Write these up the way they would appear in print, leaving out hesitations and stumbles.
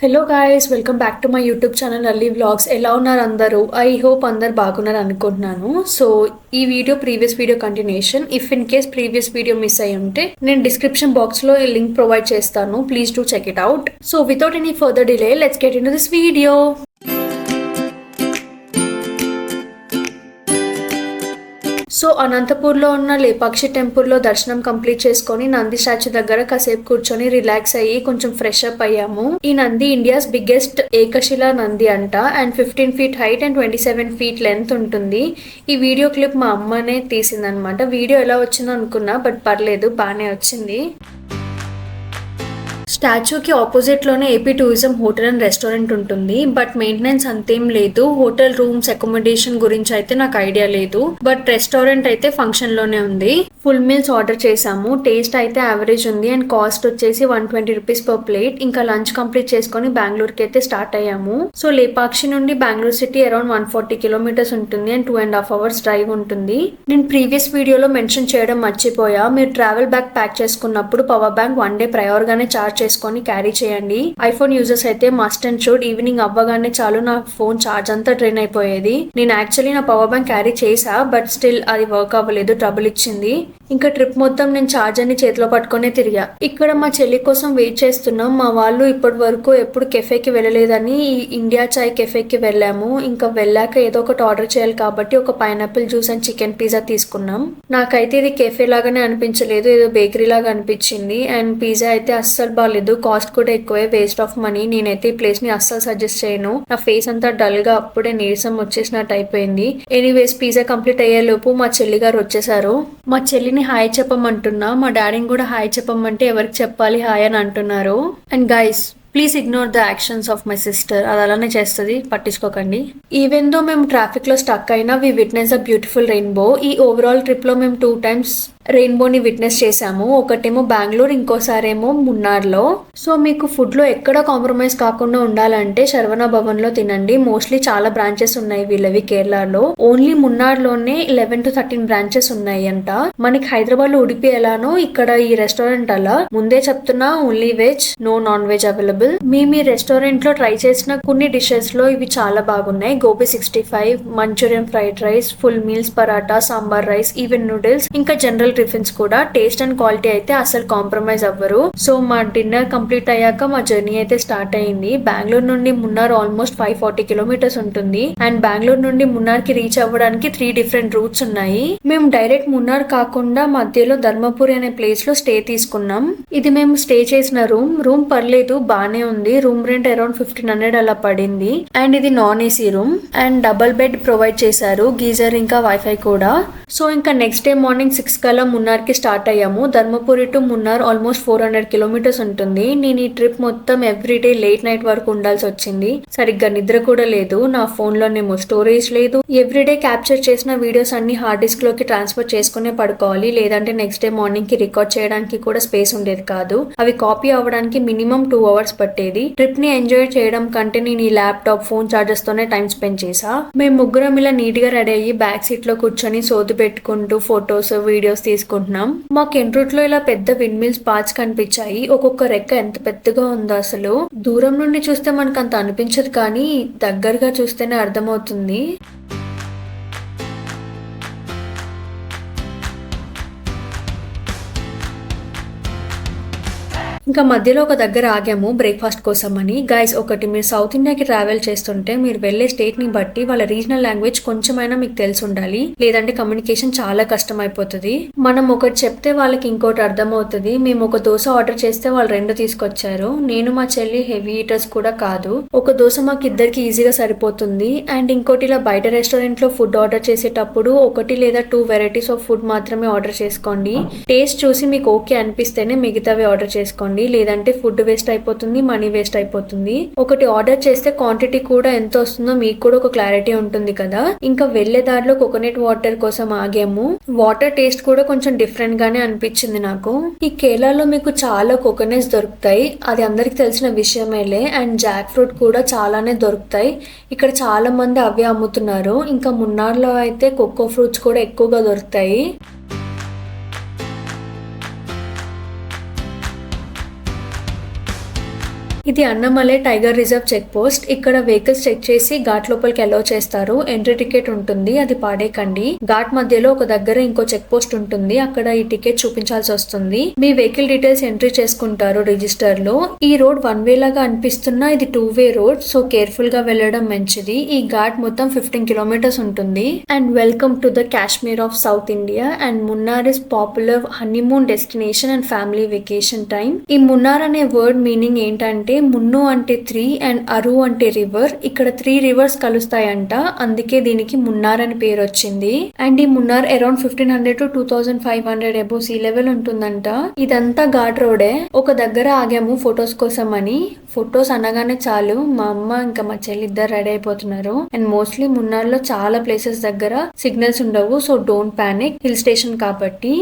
Hello guys, welcome back to my YouTube channel Alli vlogs. ఎలా ఉన్నారు అందరూ? ఐ హోప్ అందరు బాగున్నారు అనుకుంటున్నాను. సో ఈ video previous video continuation. If in case previous video miss అయ్యి ఉంటే నేను డిస్క్రిప్షన్ బాక్స్ లో ఈ లింక్ ప్రొవైడ్ చేస్తాను. Please do check it out. So without any further delay, let's get in to this video. So అనంతపూర్లో ఉన్న లేపాక్షి టెంపుల్లో దర్శనం కంప్లీట్ చేసుకొని నంది స్టాచ్యూ దగ్గర కాసేపు కూర్చొని రిలాక్స్ అయ్యి కొంచెం ఫ్రెష్ అప్ అయ్యాము. ఈ నంది ఇండియాస్ బిగ్గెస్ట్ ఏకశిలా నంది అంట. And 15 feet height and 27 feet length ఉంటుంది. ఈ వీడియో క్లిప్ మా అమ్మనే తీసిందనమాట. వీడియో ఎలా వచ్చిందో అనుకున్నా, బట్ పర్లేదు, బాగానే వచ్చింది. స్టాచ్యూకి ఆపోజిట్ లోనే AP tourism hotel and restaurant ఉంటుంది. బట్ మెయింటెనెన్స్ అంతేం లేదు. హోటల్ రూమ్స్ అకామిడేషన్ గురించి అయితే నాకు ఐడియా లేదు. బట్ రెస్టారెంట్ అయితే ఫంక్షన్ లోనే ఉంది. ఫుల్ మీల్స్ ఆర్డర్ చేసాము. టేస్ట్ అయితే యావరేజ్ ఉంది అండ్ కాస్ట్ వచ్చేసి 120 రూపీస్ పర్ ప్లేట్. ఇంకా లంచ్ కంప్లీట్ చేసుకొని బెంగళూరుకి అయితే స్టార్ట్ అయ్యాము. సో లేపాక్షి నుండి బెంగళూరు సిటీ అరౌండ్ 140 kilometers ఉంటుంది అండ్ 2.5 hours డ్రైవ్ ఉంటుంది. నేను ప్రీవియస్ వీడియోలో మెన్షన్ చేయడం మర్చిపోయా. మీరు ట్రావెల్ బ్యాగ్ ప్యాక్ చేసుకున్నప్పుడు పవర్ బ్యాంక్ 1 day ప్రయర్ గానే చార్జ్ చేసుకొని క్యారీ చేయండి. ఐఫోన్ యూజర్స్ అయితే మస్ట్ అండ్ షుడ్. ఈవినింగ్ అవ్వగానే చాలు నా ఫోన్ చార్జ్ అంతా డ్రైన్ అయిపోయేది. నేను యాక్చువల్లీ నా పవర్ బ్యాంక్ క్యారీ చేసా, బట్ స్టిల్ అది వర్క్ అవ్వలేదు, ట్రబుల్ ఇచ్చింది. ఇంకా ట్రిప్ మొత్తం నేను చార్జర్ ని చేతిలో పట్టుకునే తిరిగా. ఇక్కడ మా చెల్లి కోసం వెయిట్ చేస్తున్నాం. మా వాళ్ళు ఇప్పటి వరకు ఎప్పుడు కెఫేకి వెళ్ళలేదని ఇండియా చాయ్ కెఫేకి వెళ్ళాము. ఇంకా వెళ్ళాక ఏదో ఒకటి ఆర్డర్ చేయాలి కాబట్టి ఒక pineapple juice and chicken pizza తీసుకున్నాం. నాకైతే ఇది కెఫే లాగానే అనిపించలేదు, ఏదో బేకరీ లాగా అనిపించింది. అండ్ పిజ్జా అయితే అస్సలు బాగాలేదు, కాస్ట్ కూడా ఎక్కువే, వేస్ట్ ఆఫ్ మనీ. నేనైతే ఈ ప్లేస్ ని అస్సలు సజెస్ట్ చేయను. నా ఫేస్ అంతా డల్ గా అప్పుడే నీరసం వచ్చేసినట్టు అయిపోయింది. ఎనీవేస్ పిజ్జా కంప్లీట్ అయ్యే లోపు మా చెల్లి గారు వచ్చేసారు. మా చెల్లిని హాయ్ చెప్పమంటున్నా, మా డాడీని కూడా హాయ్ చెప్పమంటే ఎవరికి చెప్పాలి హాయ్ అని అంటున్నారు. And guys, please ignore the actions of my sister. అది అలానే చేస్తుంది, పట్టించుకోకండి. ఈవెన్ దో మేము ట్రాఫిక్ లో స్టక్ అయినా వి విట్నెస్ అ బ్యూటిఫుల్ రెయిన్బో. ఈ ఓవరాల్ ట్రిప్ లో మేము 2 times రెయిన్బోని విట్నెస్ చేసాము. ఒకటేమో బెంగళూరు, ఇంకోసారేమో మున్నార్లో. సో మీకు ఫుడ్ లో ఎక్కడ కాంప్రమైజ్ కాకుండా ఉండాలంటే శరవణ భవన్ లో తినండి. మోస్ట్లీ చాలా బ్రాంచెస్ ఉన్నాయి వీళ్ళవి కేరళలో. ఓన్లీ మున్నార్లోనే 11 to 13 బ్రాంచెస్ ఉన్నాయి అంట. మనకి హైదరాబాద్ లో ఉడిపి ఎలానో ఇక్కడ ఈ రెస్టారెంట్ అలా. ముందే చెప్తున్నా, only veg, no non veg available. మీ రెస్టారెంట్ లో ట్రై చేసిన కొన్ని డిషెస్ లో ఇవి చాలా బాగున్నాయి. Gobi 65, Manchurian fried rice, full meals paratha, sambar rice, even noodles, ఇంకా జనరల్ టిఫిన్స్ కూడా. టేస్ట్ అండ్ క్వాలిటీ అయితే అసలు కాంప్రమైజ్ అవ్వరు. సో మా డిన్నర్ కంప్లీట్ అయ్యాక మా జర్నీ అయితే స్టార్ట్ అయింది. బెంగళూరు నుండి మున్నార్ ఆల్మోస్ట్ 540 kilometers ఉంటుంది. అండ్ బెంగళూరు నుండి మున్నార్ కి రీచ్ అవ్వడానికి 3 different రూట్స్ ఉన్నాయి. మేము డైరెక్ట్ మున్నార్ కాకుండా మధ్యలో ధర్మపురి అనే ప్లేస్ లో స్టే తీసుకున్నాం. ఇది మేము స్టే చేసిన రూమ్ పర్లేదు, బానే ఉంది. రూమ్ రెంట్ అరౌండ్ 1500 అలా పడింది. అండ్ ఇది non AC room and double bed provide చేశారు, గీజర్ ఇంకా వైఫై కూడా. సో ఇంకా నెక్స్ట్ డే మార్నింగ్ 6 కల్లా మున్నార్ కి స్టార్ట్ అయ్యాము. Dharmapuri to Munnar almost 400 kilometers ఉంటుంది. నేను ఈ ట్రిప్ మొత్తం ఎవ్రీడే లేట్ నైట్ వరకు ఉండాల్సి వచ్చింది. సరిగ్గా నిద్ర కూడా లేదు. నా ఫోన్ లోనేమో స్టోరేజ్ లేదు. ఎవ్రీడే క్యాప్చర్ చేసిన వీడియోస్ అన్ని హార్డ్ డిస్క్ లోకి ట్రాన్స్ఫర్ చేసుకునే పడుకోవాలి, లేదంటే నెక్స్ట్ డే మార్నింగ్ కి రికార్డ్ చేయడానికి కూడా స్పేస్ ఉండేది కాదు. అవి కాపీ అవ్వడానికి మినిమం 2 hours పట్టేది. ట్రిప్ ని ఎంజాయ్ చేయడం కంటే నేను ఈ ల్యాప్టాప్, ఫోన్ చార్జర్స్ తోనే టైం స్పెండ్ చేసా. మేము ముగ్గురం ఇలా నీట్ గా రెడీ అయ్యి బ్యాక్ సీట్ లో కూర్చొని సోది పెట్టుకుంటూ ఫొటోస్, వీడియోస్ తీసుకుంటున్నాం. మాకు ఎన్ రూట్ లో ఇలా పెద్ద విండ్ మిల్స్ పార్ట్స్ కనిపించాయి. ఒక్కొక్క రెక్క ఎంత పెద్దగా ఉందో అసలు. దూరం నుండి చూస్తే మనకు అంత అనిపించదు, కానీ దగ్గరగా చూస్తేనే అర్థమవుతుంది. ఇంకా మధ్యలో ఒక దగ్గర ఆగాము బ్రేక్ఫాస్ట్ కోసం అని. గైస్, ఒకటి, మీరు సౌత్ ఇండియాకి ట్రావెల్ చేస్తుంటే మీరు వెళ్లే స్టేట్ ని బట్టి వాళ్ళ రీజనల్ లాంగ్వేజ్ కొంచెమైనా మీకు తెలిసి ఉండాలి, లేదంటే కమ్యూనికేషన్ చాలా కష్టం అయిపోతుంది. మనం ఒకటి చెప్తే వాళ్ళకి ఇంకోటి అర్థమవుతుంది. మేము ఒక దోశ ఆర్డర్ చేస్తే వాళ్ళు 2 తీసుకొచ్చారు. నేను మా చెల్లి హెవీ ఈటర్స్ కూడా కాదు. ఒక దోశ మాకు ఇద్దరికి ఈజీగా సరిపోతుంది. అండ్ ఇంకోటి, ఇలా బయట రెస్టారెంట్ లో ఫుడ్ ఆర్డర్ చేసేటప్పుడు 1 లేదా 2 varieties ఆఫ్ ఫుడ్ మాత్రమే ఆర్డర్ చేసుకోండి. టేస్ట్ చూసి మీకు ఓకే అనిపిస్తేనే మిగతావి ఆర్డర్ చేసుకోండి, లేదంటే ఫుడ్ వేస్ట్ అయిపోతుంది, మనీ వేస్ట్ అయిపోతుంది. ఒకటి ఆర్డర్ చేస్తే క్వాంటిటీ కూడా ఎంత వస్తుందో మీకు కూడా ఒక క్లారిటీ ఉంటుంది కదా. ఇంకా వెళ్లే దారిలో కోకోనట్ వాటర్ కోసం ఆగాము. వాటర్ టేస్ట్ కూడా కొంచెం డిఫరెంట్ గానే అనిపించింది నాకు. ఈ కేరళలో మీకు చాలా కోకోనట్స్ దొరుకుతాయి, అది అందరికి తెలిసిన విషయమేలే. అండ్ జాక్ ఫ్రూట్ కూడా చాలానే దొరుకుతాయి. ఇక్కడ చాలా మంది అవే అమ్ముతున్నారు. ఇంకా మున్నార్లో అయితే కోకో ఫ్రూట్స్ కూడా ఎక్కువగా దొరుకుతాయి. ఇది Annamalai tiger reserve check post. ఇక్కడ వెహికల్స్ చెక్ చేసి ఘాట్ లోపలికి అలౌ చేస్తారు. ఎంట్రీ టికెట్ ఉంటుంది, అది పాడేకండి. ఘాట్ మధ్యలో ఒక దగ్గర ఇంకో చెక్ పోస్ట్ ఉంటుంది, అక్కడ ఈ టికెట్ చూపించాల్సి వస్తుంది. మీ వెహికల్ డీటెయిల్స్ ఎంట్రీ చేసుకుంటారు రిజిస్టర్ లో. ఈ రోడ్ వన్ వే లాగా అనిపిస్తున్నా ఇది 2 వే రోడ్, సో కేర్ఫుల్ గా వెళ్ళడం మంచిది. ఈ ఘాట్ మొత్తం 15 కిలోమీటర్స్ ఉంటుంది. And welcome to the Kashmir of south India. And Munnar is popular honeymoon destination and family vacation time. ఈ మున్నార్ అనే వర్డ్ మీనింగ్ ఏంటంటే మున్ను అంటే 3 అండ్ అరు అంటే రివర్. ఇక్కడ 3 రివర్స్ కలుస్తాయంట, అందుకే దీనికి మున్నార్ అని పేరు వచ్చింది. అండ్ ఈ Munnar around 1500 to 2500 above sea level ఉంటుందంట. ఇదంతా ఘాట్ రోడే. ఒక దగ్గర ఆగాము ఫొటోస్ కోసం అని. ఫొటోస్ అనగానే చాలు మా అమ్మ ఇంకా మా చెల్లి ఇద్దరు రెడీ అయిపోతున్నారు. అండ్ మోస్ట్లీ మున్నార్ లో చాలా ప్లేసెస్ దగ్గర సిగ్నల్స్ ఉండవు, so don't panic, hill station కాబట్టి.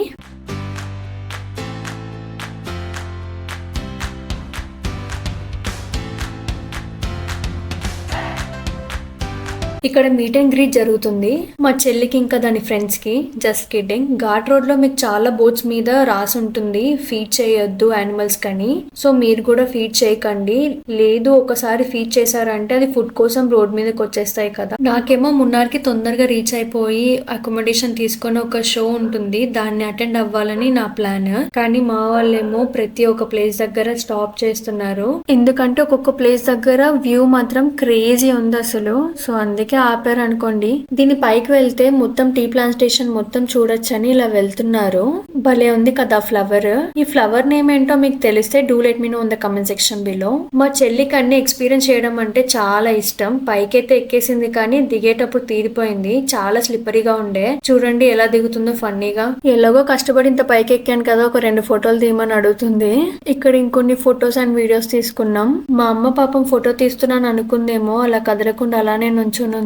ఇక్కడ మీట్ అండ్ గ్రీట్ జరుగుతుంది మా చెల్లికి ఇంకా దాని ఫ్రెండ్స్ కి. Just kidding. ఘాట్ రోడ్ లో మీకు చాలా బోట్స్ మీద రాసి ఉంటుంది ఫీడ్ చేయొద్దు యానిమల్స్ కని, సో మీరు కూడా ఫీడ్ చేయకండి. లేదు ఒకసారి ఫీడ్ చేశారంటే అది ఫుడ్ కోసం రోడ్ మీదకి వచ్చేస్తాయి కదా. నాకేమో మున్నార్ కి తొందరగా రీచ్ అయిపోయి అకామిడేషన్ తీసుకొని ఒక షో ఉంటుంది, దాన్ని అటెండ్ అవ్వాలని నా ప్లాన్. కానీ మా వాళ్ళేమో ప్రతి ఒక్క ప్లేస్ దగ్గర స్టాప్ చేస్తున్నారు, ఎందుకంటే ఒక్కొక్క ప్లేస్ దగ్గర వ్యూ మాత్రం క్రేజీ ఉంది అసలు. సో అందుకే ఆపారు అనుకోండి. దీని పైకి వెళ్తే మొత్తం టీ ప్లాంటేషన్ మొత్తం చూడొచ్చని ఇలా వెళ్తున్నారు. భలే ఉంది కదా ఫ్లవర్. ఈ ఫ్లవర్ నేమ్ ఏంటో మీకు తెలిస్తే do let me know in the comment section below. మా చెల్లికి అన్ని ఎక్స్పీరియన్స్ చేయడం అంటే చాలా ఇష్టం. పైకైతే ఎక్కేసింది కానీ దిగేటప్పుడు తీరిపోయింది, చాలా స్లిప్పరీగా ఉండే. చూడండి ఎలా దిగుతుందో ఫన్నీగా. ఎలాగో కష్టపడి ఇంత పైకి ఎక్కాను కదా, ఒక 2 ఫోటోలు తీయమని అడుగుతుంది. ఇక్కడ ఇంకొన్ని ఫొటోస్ అండ్ వీడియోస్ తీసుకున్నాం. మా అమ్మ పాపం ఫోటో తీస్తున్నాను అనుకుందేమో, అలా కదలకుండా అలానే నుంచుని.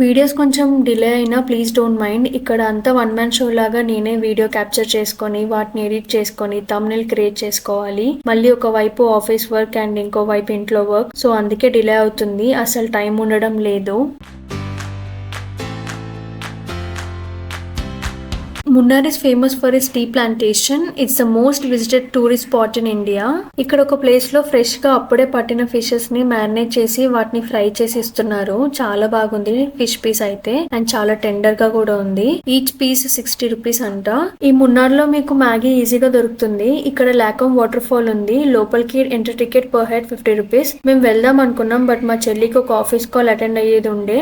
వీడియోస్ కొంచెం డిలే అయినా ప్లీజ్ డోంట్ మైండ్. ఇక్కడ అంతా 1 man షో లాగా నేనే వీడియో క్యాప్చర్ చేసుకొని వాటిని ఎడిట్ చేసుకొని థంబ్నెయిల్ క్రియేట్ చేసుకోవాలి. మళ్ళీ ఒక వైపు ఆఫీస్ వర్క్ అండ్ ఇంకో వైపు ఇంట్లో వర్క్, సో అందుకే డిలే అవుతుంది. అసలు టైం ఉండడం లేదు. Munnar is famous for its tea plantation. It's the most visited tourist spot in India. ఇక్కడ ఒక ప్లేస్ లో ఫ్రెష్ గా అప్పుడే పట్టిన ఫిషెస్ ని మ్యారినేట్ చేసి వాటిని ఫ్రై చేసి ఇస్తున్నారు. చాలా బాగుంది ఫిష్ పీస్ అయితే, అండ్ చాలా టెండర్ గా కూడా ఉంది. ఈచ్ పీస్ 60 రూపీస్ అంట. ఈ మున్నార్ లో మీకు మ్యాగీ ఈజీగా దొరుకుతుంది. ఇక్కడ లాకం వాటర్ ఫాల్ ఉంది, లోపలికి entry ticket per head 50 rupees. మేము వెళ్దాం అనుకున్నాం, బట్ మా చెల్లికి ఒక ఆఫీస్ కాల్ అటెండ్ అయ్యేది ఉండే,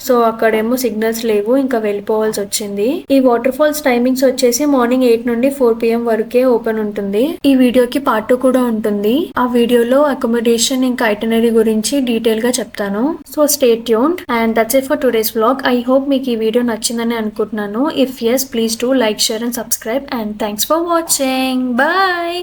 సో అక్కడేమో సిగ్నల్స్ లేవు, ఇంకా వెళ్ళిపోవాల్సి వచ్చింది. ఈ వాటర్ ఫాల్స్ టైమింగ్స్ వచ్చేసి మార్నింగ్ 8 నుండి 4 PM వరకే ఓపెన్ ఉంటుంది. ఈ వీడియోకి పార్ట్ 2 కూడా ఉంటుంది. ఆ వీడియోలో అకామిడేషన్ ఇంకా ఐటనరీ గురించి డీటెయిల్ గా చెప్తాను. So stay tuned and that's it for today's vlog. I hope మీకు ఈ వీడియో నచ్చిందని అనుకుంటున్నాను. If yes, please do like, share and subscribe, and thanks for watching. Bye.